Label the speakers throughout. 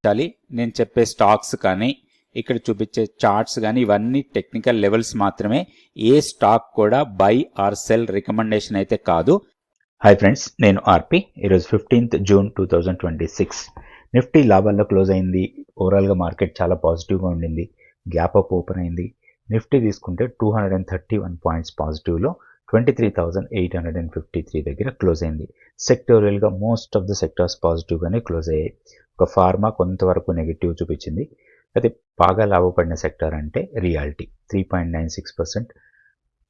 Speaker 1: చాలి నేను చెప్పే స్టాక్స్ కానీ ఇక్కడ చూపించే చార్ట్స్ కానీ ఇవన్నీ టెక్నికల్ లెవెల్స్ మాత్రమే. ఏ స్టాక్ కూడా బై ఆర్ సెల్ రికమెండేషన్ అయితే కాదు. హాయ్ ఫ్రెండ్స్, నేను ఆర్పి. ఈరోజు 15th June 2026 నిఫ్టీ లాభాల్లో క్లోజ్ అయింది. ఓవరాల్గా మార్కెట్ చాలా పాజిటివ్గా ఉండింది. గ్యాప్ అప్ ఓపెన్ అయింది. నిఫ్టీ తీసుకుంటే 231 పాయింట్స్ పాజిటివ్లో 23,853 దగ్గర క్లోజ్ అయింది. సెక్టోరియల్గా మోస్ట్ ఆఫ్ ద సెక్టార్స్ పాజిటివ్గానే క్లోజ్ అయ్యాయి. ఒక ఫార్మా కొంతవరకు నెగిటివ్ చూపించింది. అయితే బాగా లాభపడిన సెక్టార్ అంటే రియాలిటీ. 3.96%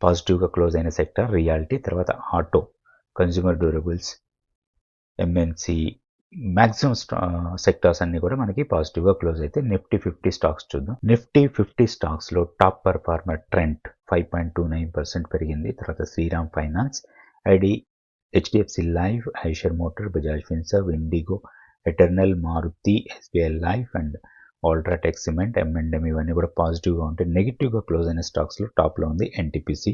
Speaker 1: పాజిటివ్గా క్లోజ్ అయిన సెక్టార్ రియాలిటీ. తర్వాత auto, consumer durables, MNC, maximum sectors అన్ని కూడా మనకి పాజిటివ్గా క్లోజ్ అయితే నిఫ్టీ 50 స్టాక్స్ చూద్దాం. నిఫ్టీ 50 స్టాక్స్లో టాప్ పర్ఫార్మర్ ట్రెంట్ 5.29% పెరిగింది. తర్వాత Shriram Finance, ID, HDFC Life, Eicher Motor, Bajaj Finserv, IndiGo, Eternal, Maruti, SBI Life and UltraTech Cement, M&M ఇవన్నీ కూడా పాజిటివ్గా ఉంటాయి. నెగిటివ్గా క్లోజ్ అయిన స్టాక్స్లో టాప్లో ఉంది NTPC,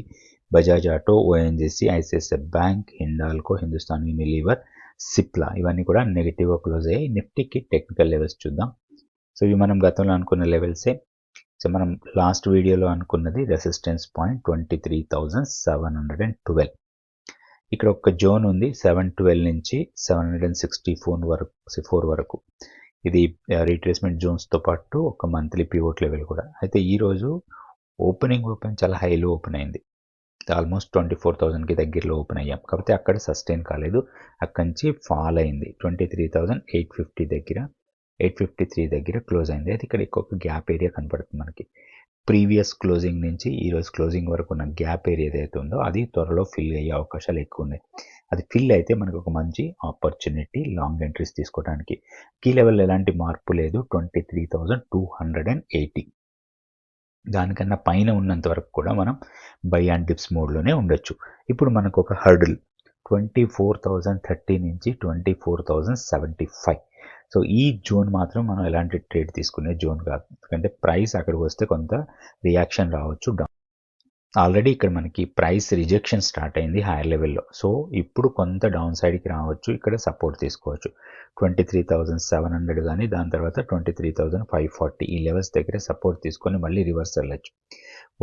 Speaker 1: Bajaj auto, ONGC, ICICI bank, Hindalco, Hindustan Unilever, Cipla ఇవన్నీ కూడా నెగిటివ్గా క్లోజ్ అయ్యాయి. నిఫ్టీకి టెక్నికల్ లెవెల్స్ చూద్దాం. సో ఇవి మనం గతంలో అనుకున్న లెవెల్సే. సో మనం లాస్ట్ వీడియోలో అనుకున్నది రెసిస్టెన్స్ పాయింట్ 23,712. ఇక్కడ ఒక జోన్ ఉంది 712 నుంచి 764 వరకు. ఇది రీట్రేస్మెంట్ జోన్స్తో పాటు ఒక మంత్లీ పివోట్ లెవెల్ కూడా. అయితే ఈరోజు ఓపెన్ చాలా హైలో ఓపెన్ అయింది. ఆల్మోస్ట్ 24,000కి దగ్గరలో ఓపెన్ అయ్యాం. కాకపోతే అక్కడ సస్టైన్ కాలేదు. అక్కడి నుంచి ఫాల్ అయింది. 23,850 దగ్గర, 853 దగ్గర క్లోజ్ అయింది. అయితే ఇక్కడ ఇంకొక గ్యాప్ ఏరియా కనపడుతుంది మనకి. ప్రీవియస్ క్లోజింగ్ నుంచి ఈరోజు క్లోజింగ్ వరకు ఉన్న గ్యాప్ ఏరియా ఏదైతే ఉందో అది త్వరలో ఫిల్ అయ్యే అవకాశాలు ఎక్కువ ఉన్నాయి. అది ఫిల్ అయితే మనకు ఒక మంచి ఆపర్చునిటీ లాంగ్ ఎంట్రీస్ తీసుకోవడానికి. కీ లెవెల్ ఎలాంటి మార్పు లేదు. 23,280. దానికన్నా పైన ఉన్నంత వరకు కూడా మనం బై అండ్ డిప్స్ మోడ్లోనే ఉండొచ్చు. ఇప్పుడు మనకు ఒక హర్డిల్ 24,030 నుంచి 24,075. సో ఈ జోన్ మాత్రం మనం ఎలాంటి ట్రేడ్ తీసుకునే జోన్ కాదు. ఎందుకంటే ప్రైస్ అక్కడికి వస్తే కొంత రియాక్షన్ రావచ్చు. ఆల్రెడీ ఇక్కడ మనకి ప్రైస్ రిజెక్షన్ స్టార్ట్ అయింది హైయర్ లెవెల్లో. సో ఇప్పుడు కొంత డౌన్ సైడ్కి రావచ్చు. ఇక్కడ సపోర్ట్ తీసుకోవచ్చు 23,700 కానీ, దాని తర్వాత 23,540 ఈ లెవెల్స్ దగ్గర సపోర్ట్ తీసుకొని మళ్ళీ రివర్స్ వెళ్ళచ్చు.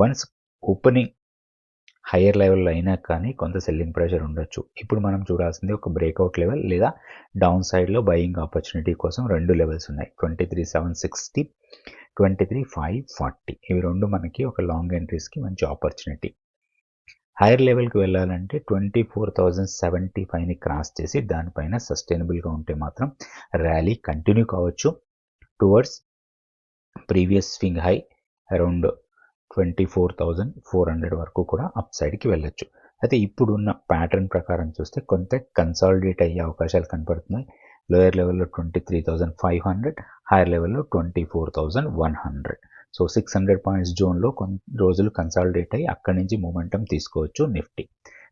Speaker 1: వన్స్ ఓపెనింగ్ హయ్యర్ లెవెల్లో అయినా కానీ కొంత సెల్లింగ్ ప్రెషర్ ఉండొచ్చు. ఇప్పుడు మనం చూడాల్సింది ఒక బ్రేక్అవుట్ లెవెల్ లేదా డౌన్ సైడ్లో బయింగ్ ఆపర్చునిటీ కోసం రెండు లెవెల్స్ ఉన్నాయి. 23,760, 23,540 ఇవి రెండు మనకి ఒక లాంగ్ ఎంట్రీస్కి మంచి ఆపర్చునిటీ. హైయర్ లెవెల్కి వెళ్ళాలంటే 24,075ని క్రాస్ చేసి దానిపైన సస్టైనబుల్గా ఉంటే మాత్రం ర్యాలీ కంటిన్యూ కావచ్చు towards previous swing high around 24,400 వరకు కూడా అప్ సైడ్కి వెళ్ళొచ్చు. అయితే ఇప్పుడున్న ప్యాటర్న్ ప్రకారం చూస్తే కొంత కన్సాలిడేట్ అయ్యే అవకాశాలు కనపడుతున్నాయి. లోయర్ లెవెల్లో 23,500, హైయర్ లెవెల్లో 24,100. సో 600 పాయింట్స్ జోన్లో కొన్ని రోజులు కన్సాలిడేట్ అయ్యి అక్కడి నుంచి మూమెంటం తీసుకోవచ్చు నిఫ్టీ.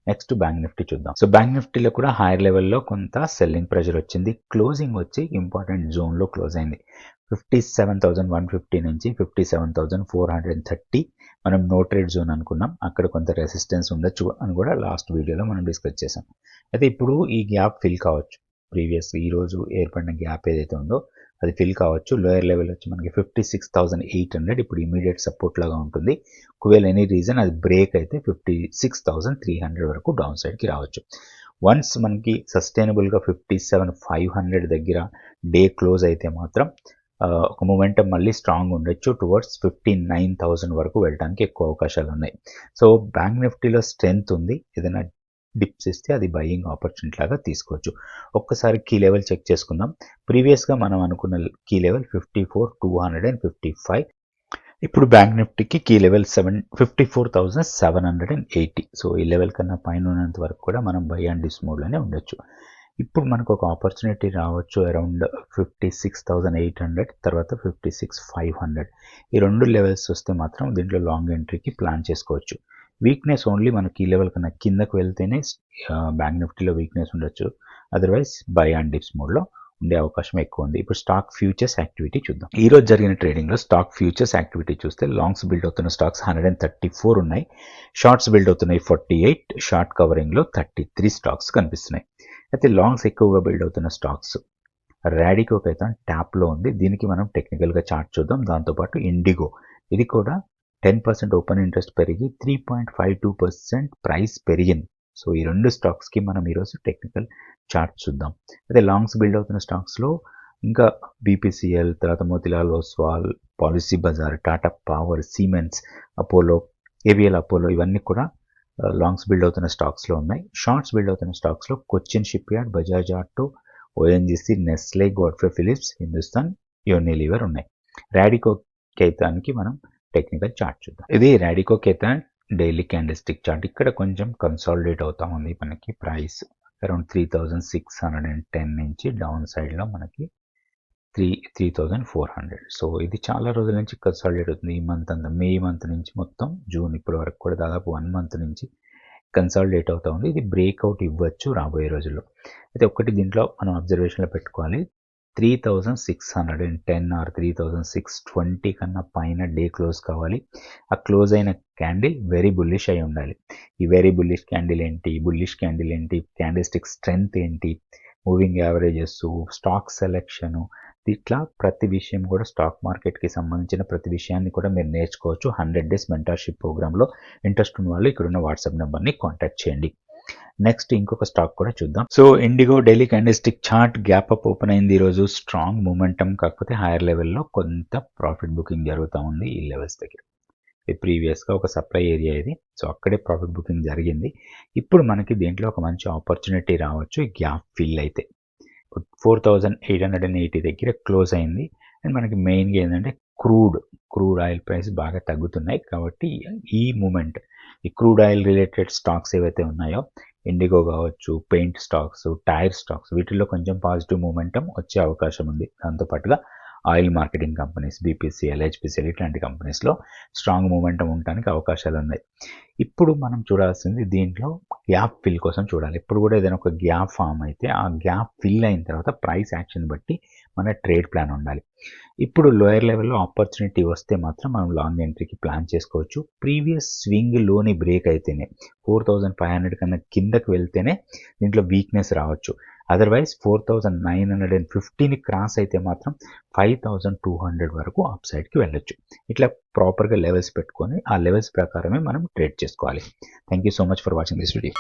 Speaker 1: నెక్స్ట్ బ్యాంక్ నిఫ్టీ చూద్దాం. సో బ్యాంక్ నిఫ్టీలో కూడా హైయర్ లెవెల్లో కొంత సెల్లింగ్ ప్రెషర్ వచ్చింది. క్లోజింగ్ వచ్చి ఇంపార్టెంట్ జోన్లో క్లోజ్ అయింది. 57,150 నుంచి 57,430 మనం నో ట్రేడ్ జోన్ అనుకున్నాం. అక్కడ కొంత రెసిస్టెన్స్ ఉండొచ్చు అని కూడా లాస్ట్ వీడియోలో మనం డిస్కస్ చేసాం. అయితే ఇప్పుడు ఈ గ్యాప్ ఫిల్ కావచ్చు. ప్రీవియస్ ఈరోజు ఏర్పడిన గ్యాప్ ఏదైతే ఉందో అది ఫిల్ కావచ్చు. లోయర్ లెవెల్ వచ్చి మనకి 56,800 ఇప్పుడు ఇమీడియట్ సపోర్ట్ లాగా ఉంటుంది. ఒకవేళ ఎనీ రీజన్ అది బ్రేక్ అయితే 56,300 వరకు డౌన్ సైడ్కి రావచ్చు. వన్స్ మనకి సస్టైనబుల్గా 57,500 దగ్గర డే క్లోజ్ అయితే మాత్రం ఒక మూమెంటం మళ్ళీ స్ట్రాంగ్ ఉండొచ్చు. టువర్డ్స్ 59,000 వరకు వెళ్ళడానికి ఎక్కువ అవకాశాలు ఉన్నాయి. సో బ్యాంక్ నిఫ్టీలో స్ట్రెంగ్త్ ఉంది. ఏదైనా డిప్స్ ఇస్తే అది బయింగ్ ఆపర్చునిటీ లాగా తీసుకోవచ్చు. ఒక్కసారి కీ లెవెల్ చెక్ చేసుకుందాం. ప్రీవియస్గా మనం అనుకున్న కీ లెవెల్ 54,255. ఇప్పుడు బ్యాంక్ నిఫ్టీకి కీ లెవెల్ 54,780. సో ఈ లెవెల్ కన్నా పైన ఉన్నంత వరకు కూడా మనం బై అండ్ డిప్స్ మోడ్లోనే ఉండొచ్చు. ఇప్పుడు మనకు ఒక ఆపర్చునిటీ రావచ్చు అరౌండ్ 56,800, తర్వాత 56,500. ఈ రెండు లెవెల్స్ వస్తే మాత్రం దీంట్లో లాంగ్ ఎంట్రీకి ప్లాన్ చేసుకోవచ్చు. వీక్నెస్ ఓన్లీ మనకి ఈ లెవెల్ కన్నా కిందకు వెళ్తేనే బ్యాంక్ నిఫ్టీలో వీక్నెస్ ఉండొచ్చు. అదర్వైజ్ బై అండ్ డిప్స్ మోడ్లో ఉండే అవకాశం ఎక్కువ ఉంది. ఇప్పుడు స్టాక్ ఫ్యూచర్స్ యాక్టివిటీ చూద్దాం. ఈ రోజు జరిగిన ట్రేడింగ్లో స్టాక్ ఫ్యూచర్స్ యాక్టివిటీ చూస్తే లాంగ్స్ బిల్డ్ అవుతున్న స్టాక్స్ 134 ఉన్నాయి. షార్ట్స్ బిల్డ్ అవుతున్నాయి 48. షార్ట్ కవరింగ్లో 33 స్టాక్స్ కనిపిస్తున్నాయి. అయితే లాంగ్స్ ఎక్కువగా బిల్డ్ అవుతున్న స్టాక్స్ రాడికోకి అయితే ట్యాప్లో ఉంది. దీనికి మనం టెక్నికల్గా చార్ట్ చూద్దాం. దాంతోపాటు ఇండిగో ఇది కూడా 10% ఓపెన్ ఇంట్రెస్ట్ పెరిగి 3.52% ప్రైస్ పెరిగింది. సో ఈ రెండు స్టాక్స్కి మనం ఈరోజు టెక్నికల్ చార్ట్ చూద్దాం. అయితే లాంగ్స్ బిల్డ్ అవుతున్న స్టాక్స్లో ఇంకా బీపీసీఎల్, తర్వాత మోతిలాల్ ఓస్వాల్, పాలసీ బజార్, టాటా పవర్, సిమెన్స్, అపోలో, ఏవిఎల్ అపోలో ఇవన్నీ కూడా లాంగ్స్ బిల్డ్ అవుతున్న స్టాక్స్లో ఉన్నాయి. షార్ట్స్ బిల్డ్ అవుతున్న స్టాక్స్లో Cochin ship yard, Bajaj auto, ONGC, Nestle, Godfrey Philips, Hindustan Unilever ఉన్నాయి. రాడికో కేతాన్కి మనం టెక్నికల్ చార్ట్ చూద్దాం. ఇది Radico Ketan daily candlestick chart. ఇక్కడ కొంచెం కన్సాలిడేట్ అవుతా ఉంది. మనకి ప్రైస్ అరౌండ్ 3610 నుంచి డౌన్ సైడ్లో మనకి 3400. సో ఇది చాలా రోజుల నుంచి కన్సాలిడేట్ అవుతుంది. ఈ మంత్ అంతా మే మంత్ నుంచి మొత్తం జూన్ ఇప్పటి వరకు కూడా దాదాపు 1 మంత్ నుంచి కన్సాలిడేట్ అవుతూ ఉంది. ఇది బ్రేక్అవుట్ ఇవ్వచ్చు రాబోయే రోజుల్లో. అయితే ఒకటి దీంట్లో మనం అబ్జర్వేషన్లో పెట్టుకోవాలి, 3610 ఆర్ 3620 కన్నా పైన డే క్లోజ్ కావాలి. ఆ క్లోజ్ అయిన క్యాండిల్ వెరీ బుల్లిష్ అయి ఉండాలి. ఈ వెరీ బుల్లిష్ క్యాండిల్ ఏంటి, బుల్లిష్ క్యాండిల్ ఏంటి, క్యాండిల్స్టిక్ స్ట్రెంగ్త్ ఏంటి, మూవింగ్ యావరేజెస్, స్టాక్ సెలెక్షను, ఇట్లా ప్రతి విషయం కూడా స్టాక్ మార్కెట్కి సంబంధించిన ప్రతి విషయాన్ని కూడా మీరు నేర్చుకోవచ్చు 100 డేస్ మెంటర్షిప్ ప్రోగ్రాంలో. ఇంట్రెస్ట్ ఉన్న వాళ్ళు ఇక్కడున్న వాట్సాప్ నెంబర్ని కాంటాక్ట్ చేయండి. నెక్స్ట్ ఇంకొక స్టాక్ కూడా చూద్దాం. So IndiGo daily candlestick chart gap up open అయింది ఈరోజు. స్ట్రాంగ్ మూమెంటం, కాకపోతే హైయర్ లెవెల్లో కొంత ప్రాఫిట్ బుకింగ్ జరుగుతూ ఉంది ఈ లెవెల్స్ దగ్గర. ఇది ప్రీవియస్గా ఒక సప్లై ఏరియా ఇది. సో అక్కడే ప్రాఫిట్ బుకింగ్ జరిగింది. ఇప్పుడు మనకి దీంట్లో ఒక మంచి ఆపర్చునిటీ రావచ్చు ఈ గ్యాప్ ఫిల్ అయితే. 4880 దగ్గర క్లోజ్ అయింది. అండ్ మనకి మెయిన్గా ఏంటంటే క్రూడ్ ఆయిల్ ప్రైస్ బాగా తగ్గుతున్నాయి. కాబట్టి ఈ మూమెంట్ ఈ క్రూడ్ ఆయిల్ రిలేటెడ్ స్టాక్స్ ఏవైతే ఉన్నాయో, ఇండిగో కావచ్చు, పెయింట్ స్టాక్స్, టైర్ స్టాక్స్, వీటిల్లో కొంచెం పాజిటివ్ మూమెంటం వచ్చే అవకాశం ఉంది. దాంతోపాటుగా oil marketing companies, BPCL, HPCL ఇట్లాంటి కంపెనీస్లో స్ట్రాంగ్ మూమెంటం ఉండడానికి అవకాశాలు ఉన్నాయి. ఇప్పుడు మనం చూడాల్సింది దీంట్లో గ్యాప్ ఫిల్ కోసం చూడాలి. ఇప్పుడు కూడా ఏదైనా ఒక గ్యాప్ ఫామ్ అయితే ఆ గ్యాప్ ఫిల్ అయిన తర్వాత ప్రైస్ యాక్షన్ బట్టి మన ట్రేడ్ ప్లాన్ ఉండాలి. ఇప్పుడు లోయర్ లెవెల్లో ఆపర్చునిటీ వస్తే మాత్రం మనం లాంగ్ ఎంట్రీకి ప్లాన్ చేసుకోవచ్చు. ప్రీవియస్ స్వింగ్ లోని బ్రేక్ అయితేనే 4500 కన్నా కిందకి వెళ్తేనే దీంట్లో వీక్నెస్ రావచ్చు. అదర్వైజ్ 4950ని క్రాస్ అయితే మాత్రం 5200 వరకు అప్ సైడ్కి వెళ్ళొచ్చు. ఇట్లా ప్రాపర్గా లెవెల్స్ పెట్టుకొని ఆ లెవెల్స్ ప్రకారమే మనం ట్రేడ్ చేసుకోవాలి. Thank you so much for watching this video.